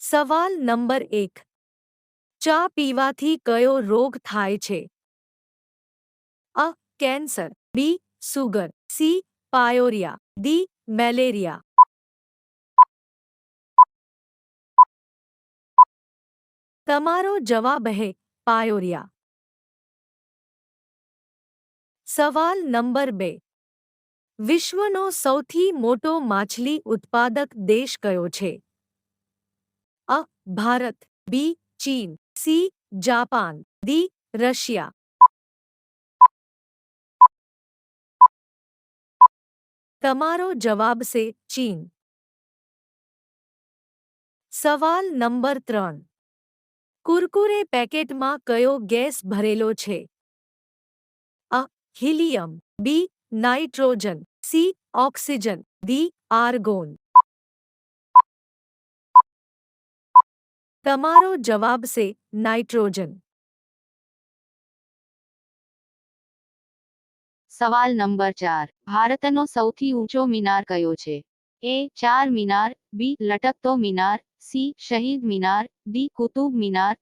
સવાલ નંબર 1. ચા પીવાથી કયો રોગ થાય છે? A. Cancer, B. Sugar, C. Pyorrhoea, D. Malaria. તમારો જવાબ હે પાયોરિયા. સવાલ નંબર 2. વિશ્વનો સૌથી મોટો માછલી ઉત્પાદક દેશ કયો છે? અ. ભારત, બી. ચીન, સી. Japan, D. રશિયા. તમારો જવાબ છે ચીન. સવાલ નંબર 3. કુરકુરે પેકેટમાં કયો ગેસ ભરેલો છે? A. Helium, B. Nitrogen, C. Oxygen, D. Argon. તમારો જવાબ છે નાઇટ્રોજન. સવાલ નંબર 4. ભારતનો સૌથી ઊંચો મિનાર કયો છે? એ. ચાર મિનાર, બી. લટકતો મિનાર, સી. શહીદ મિનાર, ડી. કુતુબ મિનાર.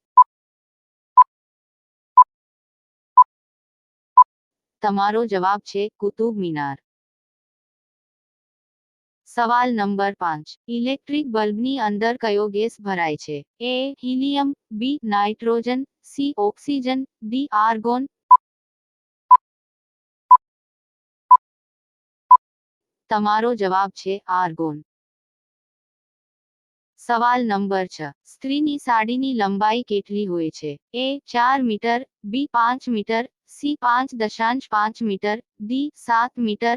તમારો જવાબ છે કુતુબ મિનાર. સવાલ નંબર 5. ઇલેક્ટ્રિક બલ્બની અંદર કયો ગેસ ભરાય છે? A. Helium, B. Nitrogen, C. Oxygen, D. Argon. તમારો જવાબ છે આર્ગોન. સવાલ નંબર 6. સ્ત્રીની સાડીની લંબાઈ કેટલી હોય છે? A. 4 metre, B. 5 metre, C. 5.5 metre, D. 7 metre.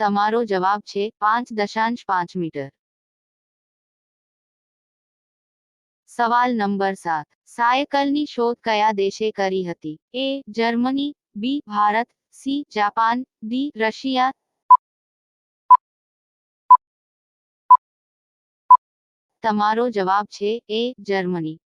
તમારો જવાબ છે 5.5 મીટર. સવાલ નંબર 7. સાયકલની શોધ કયા દેશે કરી હતી? A. Germany, B. Bharat, C. Japan, D. Russia. તમારો જવાબ છે એ. જર્મની.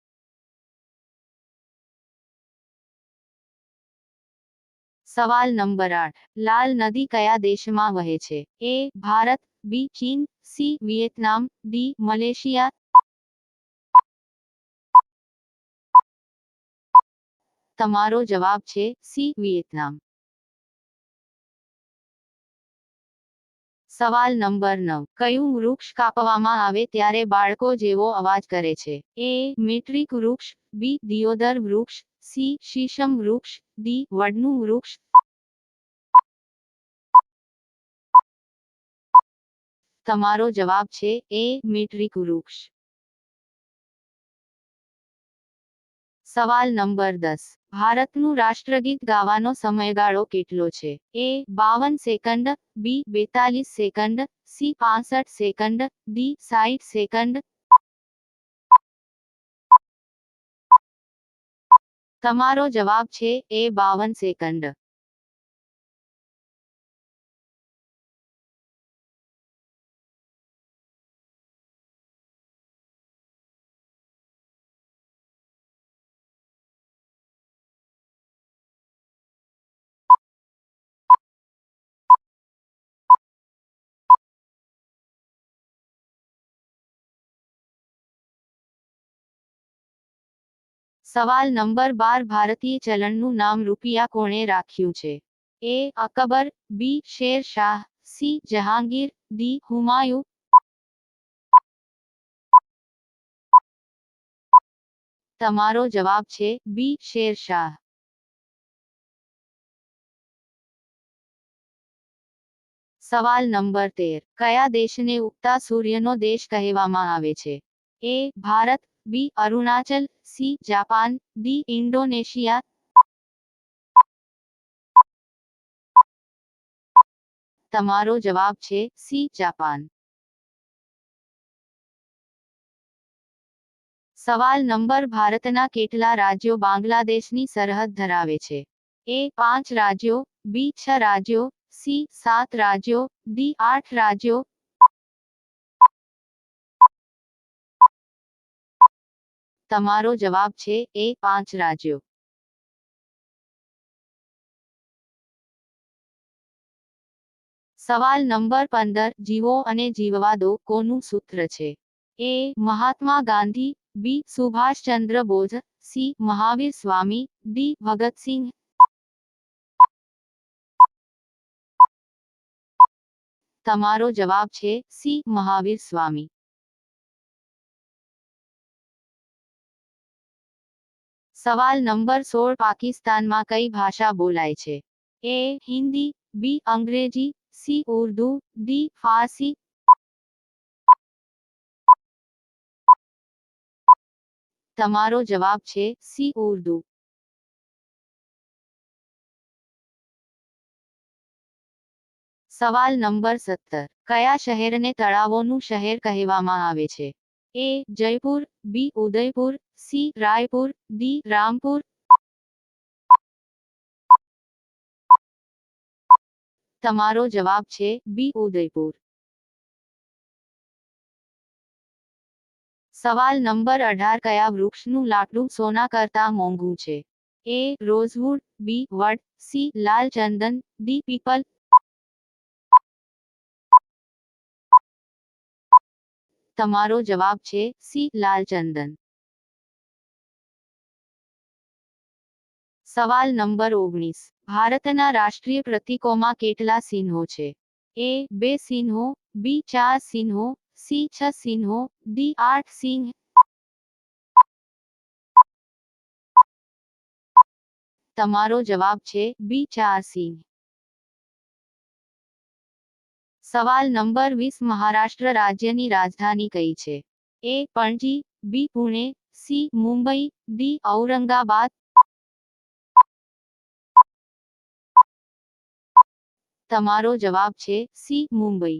સવાલ નંબર 8. લાલ નદી કયા દેશમાં વહે છે? એ. ભારત, બી. ચીન, સી. Vietnam, D. મલેશિયા. તમારો જવાબ છે સી. વિયેતનામ. સવાલ નંબર 9. કયું વૃક્ષ કાપવામાં આવે ત્યારે બાળકો જેવો અવાજ કરે છે? એ. મેટ્રિક વૃક્ષ, બી. દિયોદર વૃક્ષ, સી. શીશમ વૃક્ષ, ડી. વડનું વૃક્ષ. તમારો જવાબ છે એ. મેટ્રિક વૃક્ષ. સવાલ નંબર 10. ભારતનું રાષ્ટ્રગીત ગાવાનો સમયગાળો કેટલો છે? એ. 52 સેકન્ડ, બી. 42 second, C. 65 second, D. 60 second. તમારો જવાબ છે એ. 52 સેકન્ડ. સવાલ નંબર 12. ભારતીય ચલણનું નામ રૂપિયા કોણે રાખ્યું છે? A. Akbar, B. Sher Shah, C. Jahangir, D. Humayun. તમારો જવાબ છે બી. શેર શાહ. સવાલ નંબર 13. કયા દેશને ઉગતા સૂર્યનો દેશ કહેવામાં આવે છે? A. Bharat, B. Arunachal, C. Japan, D. Indonesia. તમારો જવાબ છે સી. જાપાન. સવાલ નંબર. ભારતના કેટલા રાજ્યો બાંગ્લાદેશની સરહદ ધરાવે છે? એ. 5 રાજ્યો, બી. 6 રાજ્યો, સી. 7 રાજ્યો, ડી. 8 રાજ્યો. તમારો જવાબ છે એ. 5 રાજ્યો. સવાલ નંબર 15 જીવો અને જીવવા દો કોનું સૂત્ર છે? એ મહાત્મા ગાંધી, બી સુભાષચંદ્ર બોઝ, સી મહાવીર સ્વામી, ડી ભગતસિંહ. તમારો જવાબ છે સી મહાવીર સ્વામી. સવાલ નંબર 16 પાકિસ્તાનમાં કઈ ભાષા બોલાય છે? એ હિન્દી, બી અંગ્રેજી, સી ઉર્દુ, ડી ફારસી. તમારો જવાબ છે સી ઉર્દુ. સવાલ નંબર 17 કયા શહેરને તળાવોનું શહેર કહેવામાં આવે છે? એ જયપુર, બી ઉદયપુર, સી રાયપુર, ડી રામપુર. તમારો જવાબ છે બી ઉદયપુર. સવાલ નંબર 18 કયા વૃક્ષનું લાકડું સોના કરતાં મોંઘું છે? એ રોઝવુડ, બી વડ, સી લાલ ચંદન, ડી પીપલ. તમારો જવાબ છે સી લાલ ચંદન. સવાલ નંબર 19 ભારતના રાષ્ટ્રીય પ્રતીકોમાં કેટલા ચિહ્નો છે? એ 2 ચિહ્નો, બી 4 ચિહ્નો, સી 6 ચિહ્નો, ડી 8 ચિહ્ન. તમારો જવાબ છે બી 4 ચિહ્ન. સવાલ નંબર 20 મહારાષ્ટ્ર રાજ્યની રાજધાની કઈ છે? એ પણજી, બી પુણે, સી મુંબઈ, ડી ઔરંગાબાદ. તમારો જવાબ છે સી મુંબઈ.